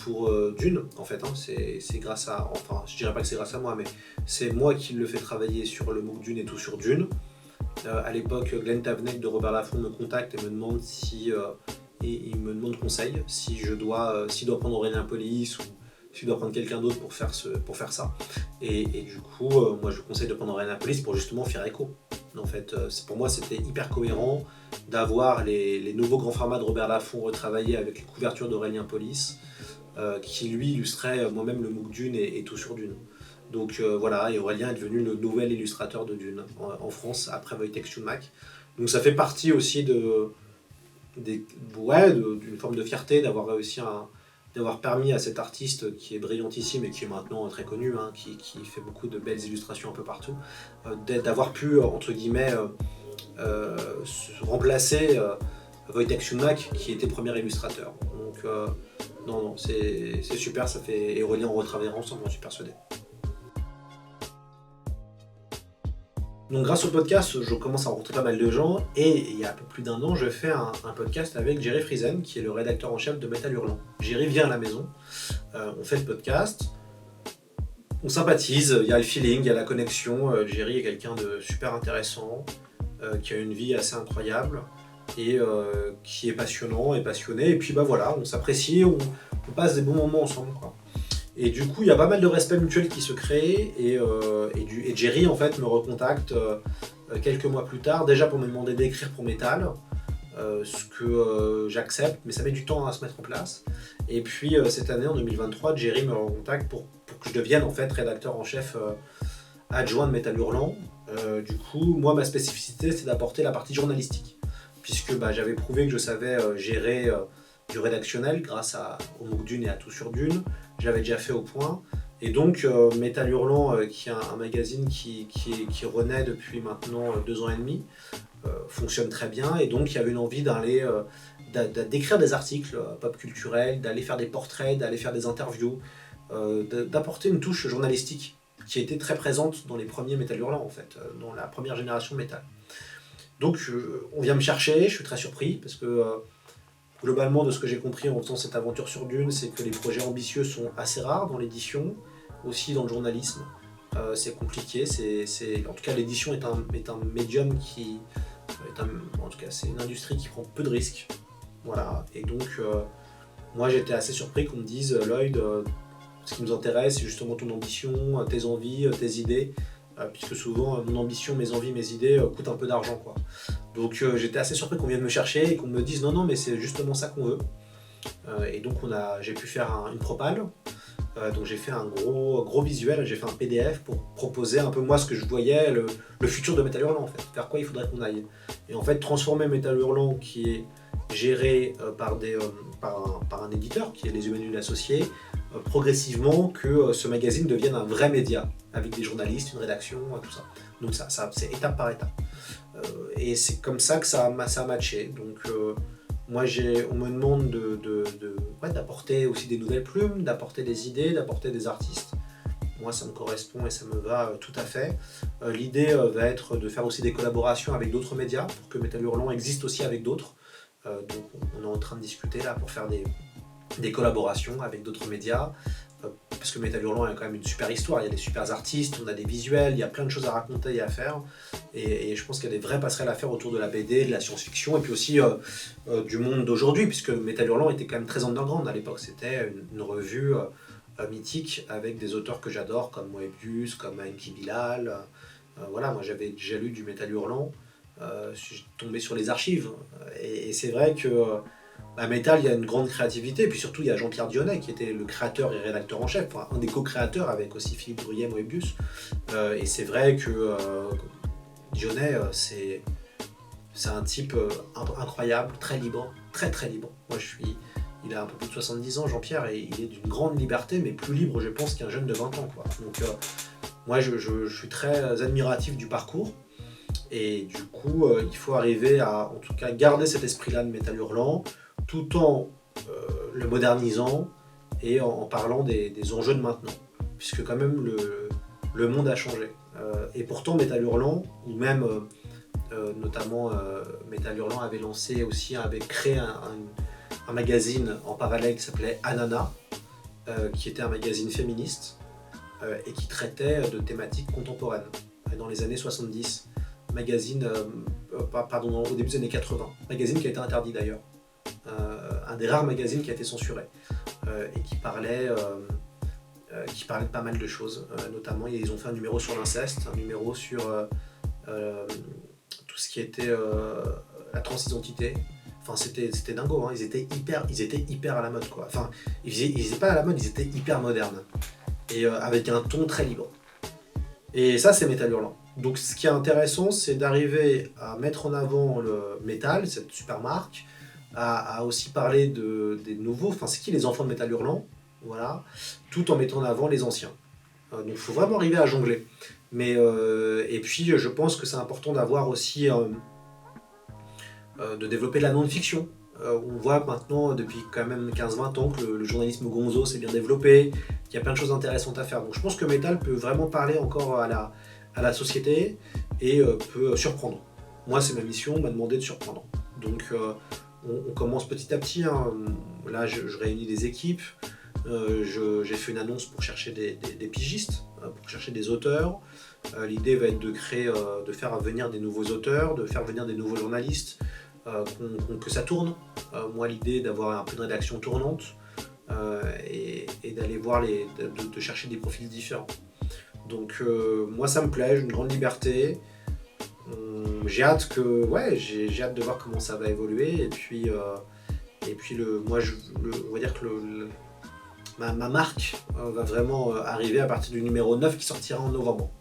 pour Dune, en fait, hein. C'est grâce à, enfin je dirais pas que c'est grâce à moi, mais c'est moi qui le fais travailler sur le MOOC Dune et tout sur Dune. À l'époque, Glenn Tavenec de Robert Laffont me contacte et me demande il me demande conseil s'il doit prendre Aurélien Polis ou s'il doit prendre quelqu'un d'autre pour faire ça. Et du coup, moi je vous conseille de prendre Aurélien Polis pour justement faire écho. En fait, pour moi c'était hyper cohérent d'avoir les nouveaux grands formats de Robert Laffont retravaillés avec les couvertures d'Aurélien Polis, qui lui illustrait moi-même le MOOC Dune et tout sur Dune. Donc voilà, et Aurélien est devenu le nouvel illustrateur de Dune en France après Wojtek Šumak. Donc ça fait partie aussi d'une forme de fierté d'avoir réussi d'avoir permis à cet artiste qui est brillantissime et qui est maintenant très connu, hein, qui fait beaucoup de belles illustrations un peu partout, d'avoir pu, entre guillemets, remplacer Wojtek Šumak qui était premier illustrateur. Donc non, c'est super, ça fait, et Aurélien on retravaillera ensemble, j'en suis persuadé. Donc grâce au podcast, je commence à rencontrer pas mal de gens et il y a un peu plus d'un an, je fais un podcast avec Jerry Friesen, qui est le rédacteur en chef de Métal Hurlant. Jerry vient à la maison, on fait le podcast, on sympathise, il y a le feeling, il y a la connexion. Jerry est quelqu'un de super intéressant, qui a une vie assez incroyable et qui est passionnant et passionné. Et puis bah voilà, on s'apprécie, on passe des bons moments ensemble, quoi. Et du coup, il y a pas mal de respect mutuel qui se crée et Jerry en fait me recontacte quelques mois plus tard, déjà pour me demander d'écrire pour Metal, ce que j'accepte, mais ça met du temps à se mettre en place. Et puis cette année, en 2023, Jerry me recontacte pour que je devienne en fait rédacteur en chef adjoint de Métal Hurlant. Du coup, moi, ma spécificité, c'est d'apporter la partie journalistique, puisque j'avais prouvé que je savais gérer du rédactionnel grâce au MOOC Dune et à Tout sur Dune. J'avais déjà fait au point. Et donc, Métal Hurlant, qui est un magazine qui renaît depuis maintenant 2 ans et demi, fonctionne très bien. Et donc, il y avait une envie d'écrire des articles pop culturels, d'aller faire des portraits, d'aller faire des interviews, d'apporter une touche journalistique qui était très présente dans les premiers Métal Hurlant, en fait, dans la première génération de métal. Donc, on vient me chercher, je suis très surpris, parce que globalement, de ce que j'ai compris en faisant cette aventure sur Dune, c'est que les projets ambitieux sont assez rares dans l'édition, aussi dans le journalisme. C'est compliqué, en tout cas l'édition est un médium qui... en tout cas, c'est une industrie qui prend peu de risques. Voilà, et donc moi j'étais assez surpris qu'on me dise Lloyd, ce qui nous intéresse, c'est justement ton ambition, tes envies, tes idées, puisque souvent mon ambition, mes envies, mes idées coûtent un peu d'argent, quoi. Donc j'étais assez surpris qu'on vienne me chercher et qu'on me dise non, mais c'est justement ça qu'on veut. Et donc j'ai pu faire une propale. Donc j'ai fait un gros visuel, j'ai fait un PDF pour proposer un peu moi ce que je voyais, le futur de Métal Hurlant, en fait, vers quoi il faudrait qu'on aille. Et en fait transformer Métal Hurlant, qui est géré par un éditeur, qui est les Humaines Associés, progressivement que ce magazine devienne un vrai média, avec des journalistes, une rédaction, tout ça. Donc ça c'est étape par étape. Et c'est comme ça que ça a matché. Donc moi, on me demande d'apporter aussi des nouvelles plumes, d'apporter des idées, d'apporter des artistes. Moi, ça me correspond et ça me va tout à fait. L'idée va être de faire aussi des collaborations avec d'autres médias pour que Métal Hurlant existe aussi avec d'autres. Donc, on est en train de discuter là pour faire des collaborations avec d'autres médias. Parce que Métal Hurlant a quand même une super histoire, il y a des super artistes, on a des visuels, il y a plein de choses à raconter et à faire. Et je pense qu'il y a des vraies passerelles à faire autour de la BD, de la science-fiction, et puis aussi du monde d'aujourd'hui, puisque Métal Hurlant était quand même très underground à l'époque. C'était une revue mythique avec des auteurs que j'adore, comme Moebius, comme Enki Bilal. Voilà, moi j'avais déjà lu du Métal Hurlant, je suis tombé sur les archives. Et c'est vrai que à Métal, il y a une grande créativité, et puis surtout il y a Jean-Pierre Dionnet qui était le créateur et rédacteur en chef, enfin, un des co-créateurs avec aussi Philippe Druyet, Moebius. Et c'est vrai que Dionnet, c'est un type incroyable, très libre, très très libre. Il a un peu plus de 70 ans, Jean-Pierre, et il est d'une grande liberté, mais plus libre, je pense, qu'un jeune de 20 ans, quoi. Donc moi, je suis très admiratif du parcours. Et du coup, il faut arriver à, en tout cas, garder cet esprit-là de Métal Hurlant, tout en le modernisant et en parlant des enjeux de maintenant. Puisque quand même, le monde a changé. Et pourtant, Métal Hurlant, ou même notamment Métal Hurlant avait créé un magazine en parallèle qui s'appelait Anana, qui était un magazine féministe et qui traitait de thématiques contemporaines dans les années 70. Magazine, au début des années 80, magazine qui a été interdit d'ailleurs, un des rares magazines qui a été censuré et qui parlait de pas mal de choses, notamment ils ont fait un numéro sur l'inceste, un numéro sur tout ce qui était la transidentité. Enfin, c'était dingo, hein. Ils étaient hyper à la mode, quoi. Enfin, ils étaient pas à la mode, ils étaient hyper modernes et avec un ton très libre. Et ça, c'est Métal Hurlant. Donc ce qui est intéressant, c'est d'arriver à mettre en avant le métal, cette super marque, à aussi parler des nouveaux, enfin c'est qui les enfants de Métal Hurlant, voilà, tout en mettant en avant les anciens. Donc il faut vraiment arriver à jongler. Mais, et puis je pense que c'est important d'avoir aussi, de développer la non-fiction. On voit maintenant, depuis quand même 15-20 ans, que le journalisme gonzo s'est bien développé, qu'il y a plein de choses intéressantes à faire. Donc je pense que Métal peut vraiment parler encore à la société, et peut surprendre. Moi, c'est ma mission, on m'a demandé de surprendre. Donc, on commence petit à petit, hein. Là, je réunis des équipes. J'ai fait une annonce pour chercher des pigistes, pour chercher des auteurs. L'idée va être de créer, de faire venir des nouveaux auteurs, de faire venir des nouveaux journalistes, que ça tourne. Moi, l'idée est d'avoir un peu de rédaction tournante et d'aller voir de chercher des profils différents. Donc moi, ça me plaît, j'ai une grande liberté. J'ai hâte j'ai hâte de voir comment ça va évoluer. Et puis on va dire que ma marque va vraiment arriver à partir du numéro 9 qui sortira en novembre.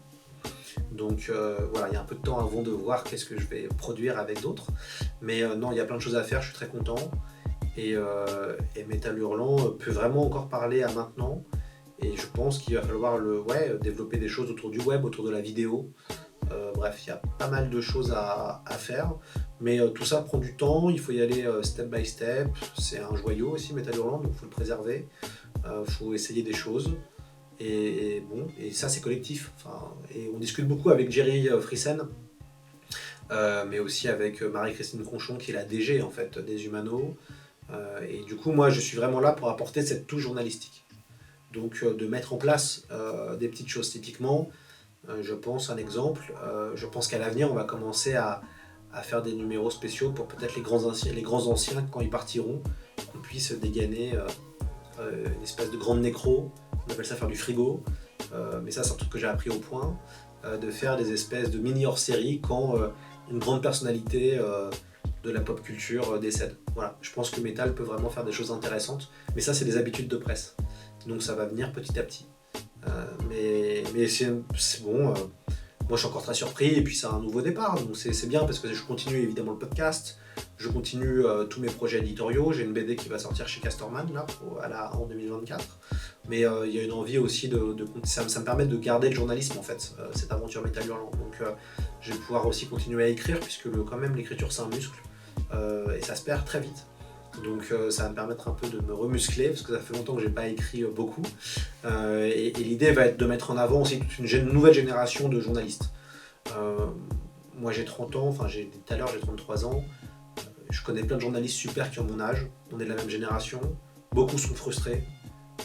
Donc voilà, il y a un peu de temps avant de voir qu'est-ce que je vais produire avec d'autres. Mais non, il y a plein de choses à faire, je suis très content. Et Métal Hurlant peut vraiment encore parler à maintenant. Et je pense qu'il va falloir développer des choses autour du web, autour de la vidéo. Bref, il y a pas mal de choses à faire. Mais tout ça prend du temps, il faut y aller step by step. C'est un joyau aussi, Métal Hurlant, donc il faut le préserver. Il faut essayer des choses. Et ça c'est collectif. Et on discute beaucoup avec Jerry Frissen, mais aussi avec Marie-Christine Conchon qui est la DG en fait des Humano. Et du coup moi je suis vraiment là pour apporter cette touche journalistique. Donc de mettre en place des petites choses typiquement. Je pense un exemple. Je pense qu'à l'avenir on va commencer à faire des numéros spéciaux pour peut-être les grands anciens quand ils partiront, qu'on puisse dégainer une espèce de grande nécro. On appelle ça faire du frigo, mais ça c'est un truc que j'ai appris au point, de faire des espèces de mini hors-série quand une grande personnalité de la pop culture décède. Voilà, je pense que Métal peut vraiment faire des choses intéressantes, mais ça c'est des habitudes de presse, donc ça va venir petit à petit. Mais c'est bon, moi je suis encore très surpris, et puis c'est un nouveau départ, donc c'est bien parce que je continue évidemment le podcast, je continue tous mes projets éditoriaux, j'ai une BD qui va sortir chez Casterman là, en 2024, mais il y a une envie aussi ça me permet de garder le journalisme en fait, cette aventure Métal Hurlant, donc je vais pouvoir aussi continuer à écrire, puisque quand même l'écriture c'est un muscle, et ça se perd très vite. Donc ça va me permettre un peu de me remuscler, parce que ça fait longtemps que j'ai pas écrit beaucoup. Et l'idée va être de mettre en avant aussi toute une nouvelle génération de journalistes. Moi j'ai 30 ans, tout à l'heure j'ai 33 ans. Je connais plein de journalistes super qui ont mon âge, on est de la même génération. Beaucoup sont frustrés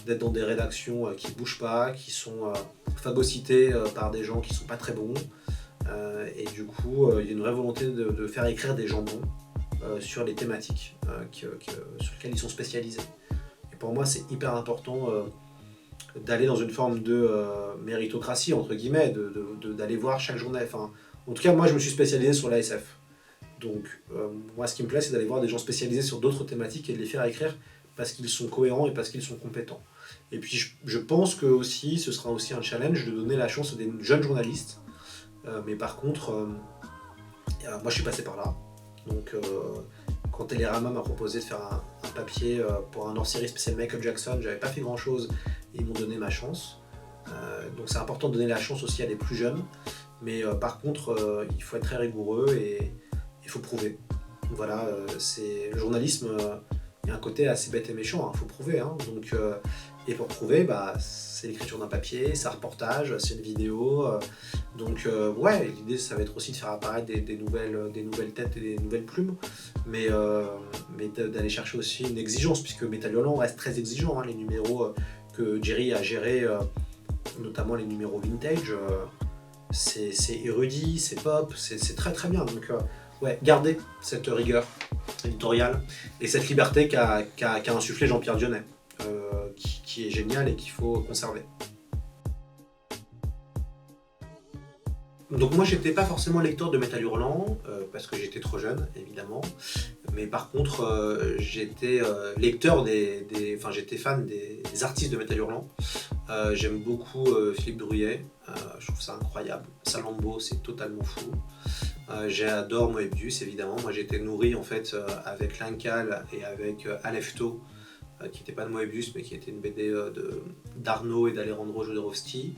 d'être dans des rédactions qui bougent pas, qui sont phagocytées par des gens qui sont pas très bons. Et du coup, il y a une vraie volonté de faire écrire des gens bons sur les thématiques sur lesquelles ils sont spécialisés. Et pour moi, c'est hyper important d'aller dans une forme de méritocratie, entre guillemets, d'aller voir chaque journée. En tout cas, moi, je me suis spécialisé sur l'ASF. Donc, moi, ce qui me plaît, c'est d'aller voir des gens spécialisés sur d'autres thématiques et de les faire écrire parce qu'ils sont cohérents et parce qu'ils sont compétents. Et puis, je pense que aussi, ce sera aussi un challenge de donner la chance à des jeunes journalistes. Mais par contre, moi, je suis passé par là. Donc, quand Télérama m'a proposé de faire un papier pour un hors-série spécial Michael Jackson, j'avais pas fait grand-chose et ils m'ont donné ma chance. Donc, c'est important de donner la chance aussi à des plus jeunes. Mais par contre, il faut être très rigoureux et il faut prouver. Voilà, c'est le journalisme. Il y a un côté assez bête et méchant, il faut prouver. Donc, et pour prouver, c'est l'écriture d'un papier, c'est un reportage, c'est une vidéo. Donc l'idée ça va être aussi de faire apparaître des nouvelles têtes et des nouvelles plumes, mais d'aller chercher aussi une exigence, puisque Métal Hurlant reste très exigeant. Les numéros que Jerry a gérés, notamment les numéros vintage, c'est érudit, c'est pop, c'est très très bien. Donc garder cette rigueur éditoriale et cette liberté qu'a insufflé Jean-Pierre Dionnet, qui est génial et qu'il faut conserver. Donc moi j'étais pas forcément lecteur de Métal Hurlant, parce que j'étais trop jeune évidemment, mais par contre j'étais lecteur j'étais fan des artistes de Métal Hurlant. J'aime beaucoup Philippe Drouillet, je trouve ça incroyable. Salambo, c'est totalement fou. J'adore Moebius évidemment. Moi j'ai été nourri en fait avec Linkal et avec Alefto, qui n'était pas de Moebius mais qui était une BD d'Arnaud et d'Alejandro Jodorowsky.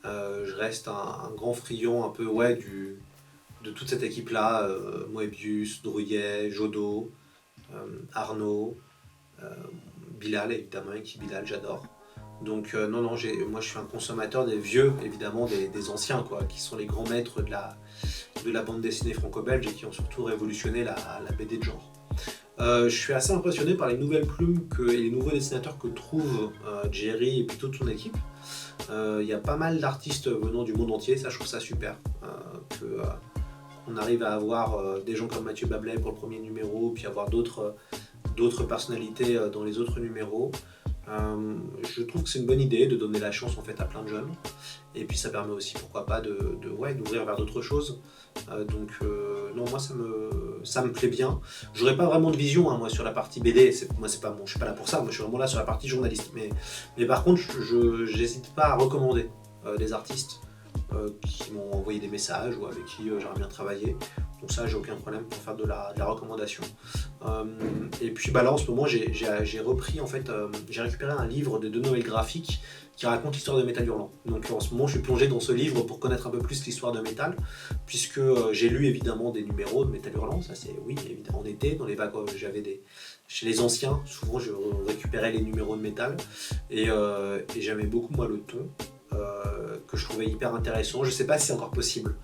Je reste un grand friand un peu de toute cette équipe là, Moebius, Drouillet, Jodo, Arnaud, Bilal évidemment, qui Bilal j'adore. Donc moi je suis un consommateur des vieux, évidemment des anciens, qui sont les grands maîtres de la bande dessinée franco-belge et qui ont surtout révolutionné la BD de genre. Je suis assez impressionné par les nouvelles plumes et les nouveaux dessinateurs que trouve Jerry et puis toute son équipe. Il y a pas mal d'artistes venant du monde entier, ça je trouve ça super. On arrive à avoir des gens comme Mathieu Bablet pour le premier numéro, puis avoir d'autres personnalités dans les autres numéros. Je trouve que c'est une bonne idée de donner la chance en fait à plein de jeunes. Et puis ça permet aussi, pourquoi pas, d'ouvrir vers d'autres choses. Non, moi ça me plaît bien. J'aurais pas vraiment de vision moi sur la partie BD, je suis pas là pour ça, moi je suis vraiment là sur la partie journaliste. Mais par contre, j'hésite pas à recommander des artistes qui m'ont envoyé des messages ou avec qui j'aimerais bien travailler. Donc ça, j'ai aucun problème pour faire de la recommandation. Et puis là, en ce moment, j'ai repris, en fait, j'ai récupéré un livre de 2 nouvelles graphiques qui raconte l'histoire de Métal Hurlant. Donc en ce moment, je suis plongé dans ce livre pour connaître un peu plus l'histoire de Métal, puisque j'ai lu évidemment des numéros de Métal Hurlant, ça c'est, oui, évidemment, en été, dans les vacances, chez les anciens, souvent je récupérais les numéros de Métal, et j'aimais beaucoup, moi, le ton, que je trouvais hyper intéressant. Je sais pas si c'est encore possible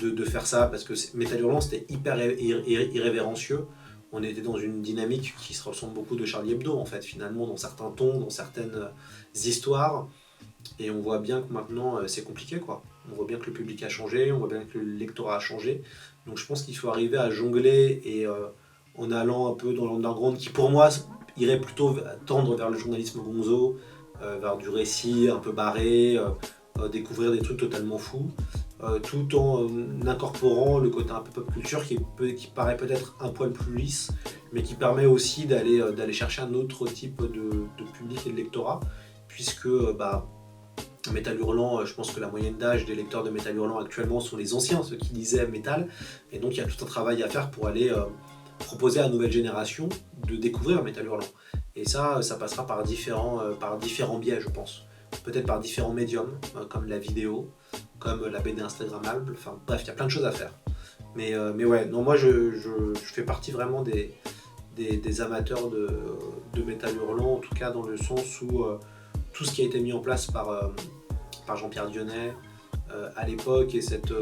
de faire ça, parce que Métal Hurlant, c'était hyper irrévérencieux. On était dans une dynamique qui se ressemble beaucoup de Charlie Hebdo, en fait, finalement, dans certains tons, dans certaines histoires. Et on voit bien que maintenant, c'est compliqué, quoi. On voit bien que le public a changé, on voit bien que le lectorat a changé. Donc je pense qu'il faut arriver à jongler et en allant un peu dans l'underground, qui pour moi irait plutôt tendre vers le journalisme gonzo, vers du récit un peu barré, découvrir des trucs totalement fous. Tout en incorporant le côté un peu pop culture qui paraît peut-être un poil plus lisse, mais qui permet aussi d'aller chercher un autre type de public et de lectorat, puisque Métal Hurlant, je pense que la moyenne d'âge des lecteurs de Métal Hurlant actuellement sont les anciens, ceux qui lisaient Métal, et donc il y a tout un travail à faire pour aller proposer à la nouvelle génération de découvrir Métal Hurlant. Et ça passera par différents biais, je pense. Peut-être par différents médiums, comme la vidéo, comme la BD Instagrammable, enfin bref, il y a plein de choses à faire. Mais ouais, non, moi je fais partie vraiment des amateurs de Métal Hurlant, en tout cas dans le sens où tout ce qui a été mis en place par Jean-Pierre Dionnet à l'époque, et cette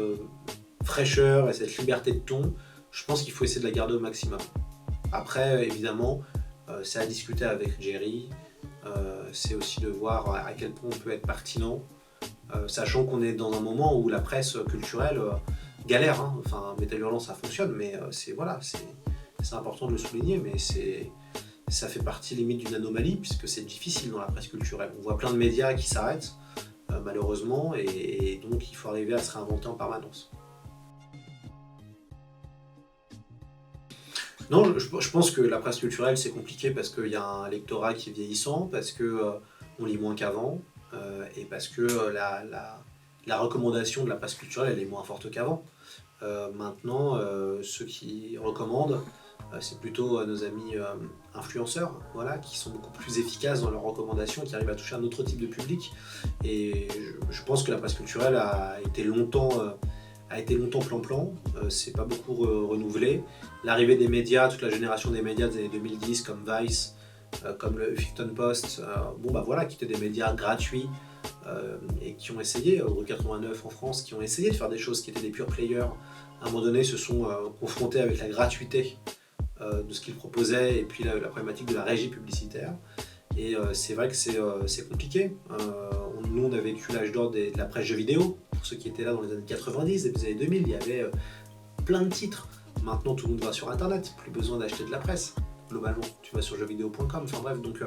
fraîcheur et cette liberté de ton, je pense qu'il faut essayer de la garder au maximum. Après, évidemment, c'est à discuter avec Jerry, c'est aussi de voir à quel point on peut être pertinent, sachant qu'on est dans un moment où la presse culturelle galère. Hein. Enfin, Métal Hurlant, ça fonctionne, mais c'est important de le souligner, mais ça fait partie limite d'une anomalie, puisque c'est difficile dans la presse culturelle. On voit plein de médias qui s'arrêtent, malheureusement, et donc il faut arriver à se réinventer en permanence. Non, je pense que la presse culturelle, c'est compliqué parce qu'il y a un lectorat qui est vieillissant, parce qu'on lit moins qu'avant, et parce que la recommandation de la presse culturelle, elle est moins forte qu'avant. Maintenant, ceux qui recommandent, c'est plutôt nos amis influenceurs, voilà, qui sont beaucoup plus efficaces dans leurs recommandations, qui arrivent à toucher un autre type de public. Et je pense que la presse culturelle a été longtemps plan-plan, c'est pas beaucoup renouvelé. L'arrivée des médias, toute la génération des médias des années 2010, comme Vice, comme le Huffington Post, voilà, qui étaient des médias gratuits, et qui ont essayé, Euro 89 en France, qui ont essayé de faire des choses qui étaient des pure players, à un moment donné se sont confrontés avec la gratuité de ce qu'ils proposaient, et puis la problématique de la régie publicitaire. Et c'est vrai que c'est compliqué. Nous, on a vécu l'âge d'or de la presse jeux vidéo. Pour ceux qui étaient là dans les années 90 et les années 2000, il y avait plein de titres. Maintenant, tout le monde va sur Internet, plus besoin d'acheter de la presse. Globalement, tu vas sur jeuxvideo.com, enfin bref, donc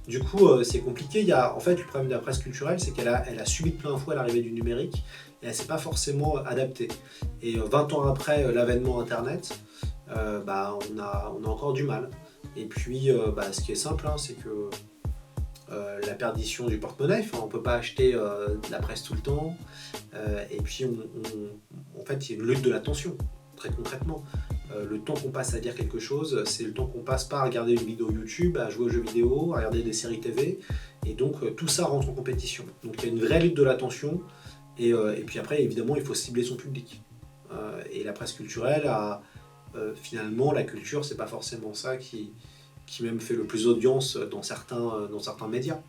du coup c'est compliqué. En fait, le problème de la presse culturelle, c'est qu'elle a subi de plein fouet l'arrivée du numérique, et elle ne s'est pas forcément adaptée. Et 20 ans après l'avènement Internet, on a encore du mal. Et puis, ce qui est simple, hein, c'est que la perdition du porte-monnaie, on ne peut pas acheter de la presse tout le temps, et puis en fait, il y a une lutte de l'attention, très concrètement. Le temps qu'on passe à lire quelque chose, c'est le temps qu'on passe pas à regarder une vidéo YouTube, à jouer aux jeux vidéo, à regarder des séries TV, et donc tout ça rentre en compétition. Donc il y a une vraie lutte de l'attention, et puis après, évidemment, il faut cibler son public. Et la presse culturelle finalement, la culture, c'est pas forcément ça qui même fait le plus d'audience dans certains médias.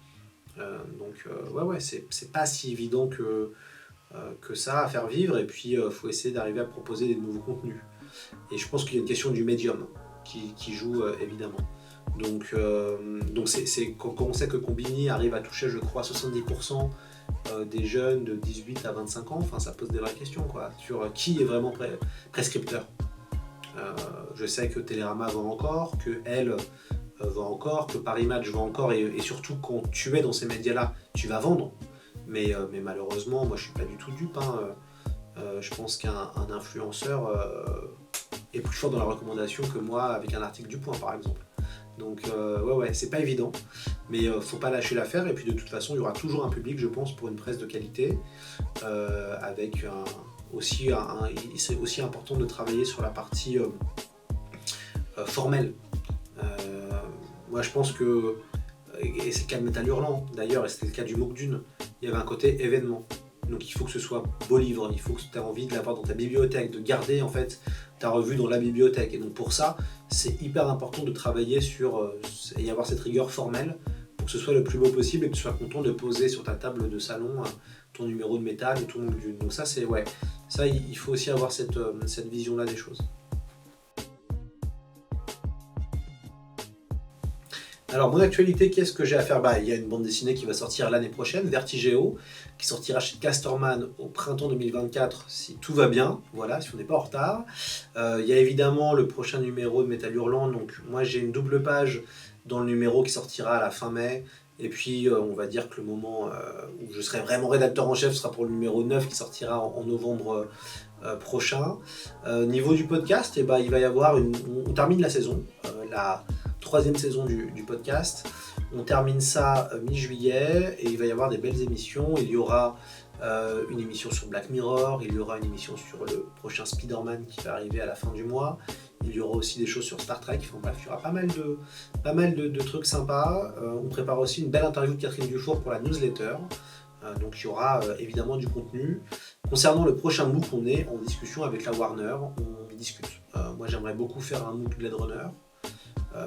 Ouais, c'est pas si évident que ça à faire vivre, et puis il faut essayer d'arriver à proposer des nouveaux contenus. Et je pense qu'il y a une question du médium qui joue évidemment. Donc quand on sait que Combini arrive à toucher, je crois, 70% des jeunes de 18 à 25 ans, enfin, ça pose des vraies questions quoi, sur qui est vraiment prescripteur. Je sais que Télérama vend encore, que Elle vend encore, que Paris Match vend encore, et surtout quand tu es dans ces médias-là, tu vas vendre. Mais malheureusement, moi je suis pas du tout dupe. Je pense qu'un influenceur est plus fort dans la recommandation que moi avec un article du Point par exemple. Donc ouais, c'est pas évident, mais faut pas lâcher l'affaire. Et puis de toute façon, il y aura toujours un public, je pense, pour une presse de qualité, avec c'est aussi important de travailler sur la partie formelle. Moi je pense que, et c'est le cas de Métal Hurlant d'ailleurs, et c'était le cas du MOOC Dune, il y avait un côté événement. Donc il faut que ce soit beau livre, il faut que tu aies envie de l'avoir dans ta bibliothèque, de garder en fait ta revue dans la bibliothèque. Et donc pour ça, c'est hyper important de travailler sur et avoir cette rigueur formelle pour que ce soit le plus beau possible et que tu sois content de poser sur ta table de salon ton numéro de métal et tout le monde. Donc ça c'est ça il faut aussi avoir cette vision-là des choses. Alors, mon actualité, qu'est-ce que j'ai à faire? Il y a une bande dessinée qui va sortir l'année prochaine, Vertigéo, qui sortira chez Casterman au printemps 2024, si tout va bien, voilà, si on n'est pas en retard. Il y a évidemment le prochain numéro de Métal Hurlant, donc moi j'ai une double page dans le numéro qui sortira à la fin mai, et puis on va dire que le moment où je serai vraiment rédacteur en chef sera pour le numéro 9 qui sortira en novembre prochain. Niveau du podcast, il va y avoir on termine la saison, la 3e saison du podcast. On termine ça mi-juillet et il va y avoir des belles émissions. Il y aura une émission sur Black Mirror, il y aura une émission sur le prochain Spider-Man qui va arriver à la fin du mois. Il y aura aussi des choses sur Star Trek. Enfin bref, il y aura pas mal de trucs sympas. On prépare aussi une belle interview de Catherine Dufour pour la newsletter. Donc il y aura évidemment du contenu. Concernant le prochain MOOC, on est en discussion avec la Warner. On discute. Moi j'aimerais beaucoup faire un MOOC Blade Runner.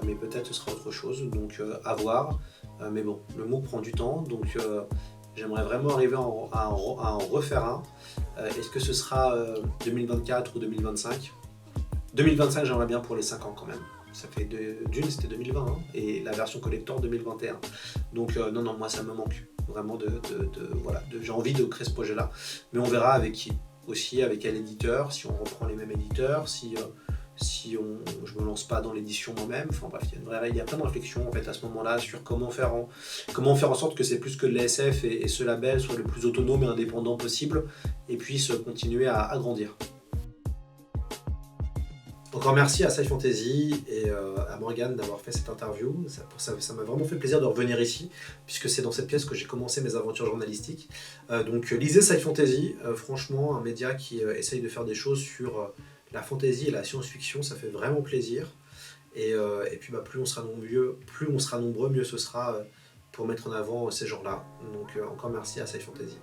Mais peut-être ce sera autre chose, donc à voir. Mais bon, le MOOC prend du temps, donc j'aimerais vraiment arriver à en refaire un. Est-ce que ce sera 2024 ou 2025 ? 2025, j'aimerais bien pour les 5 ans quand même. Ça fait Dune, c'était 2020, et la version collector 2021. Donc non, moi ça me manque vraiment j'ai envie de créer ce projet-là. Mais on verra avec qui. Aussi avec quel éditeur, si on reprend les mêmes éditeurs, si je me lance pas dans l'édition moi-même. Enfin bref, il y a plein de réflexions en fait à ce moment-là sur comment faire en sorte que c'est plus que de l'ASF et ce label soit le plus autonome et indépendant possible et puisse continuer à grandir. Encore merci à Sci Fantasy et à Morgane d'avoir fait cette interview. Ça m'a vraiment fait plaisir de revenir ici, puisque c'est dans cette pièce que j'ai commencé mes aventures journalistiques. Donc lisez Sci Fantasy, franchement, un média qui essaye de faire des choses sur la fantasy et la science-fiction, ça fait vraiment plaisir. Et puis plus on sera nombreux, mieux ce sera pour mettre en avant ces genres-là. Donc encore merci à Sci Fantasy.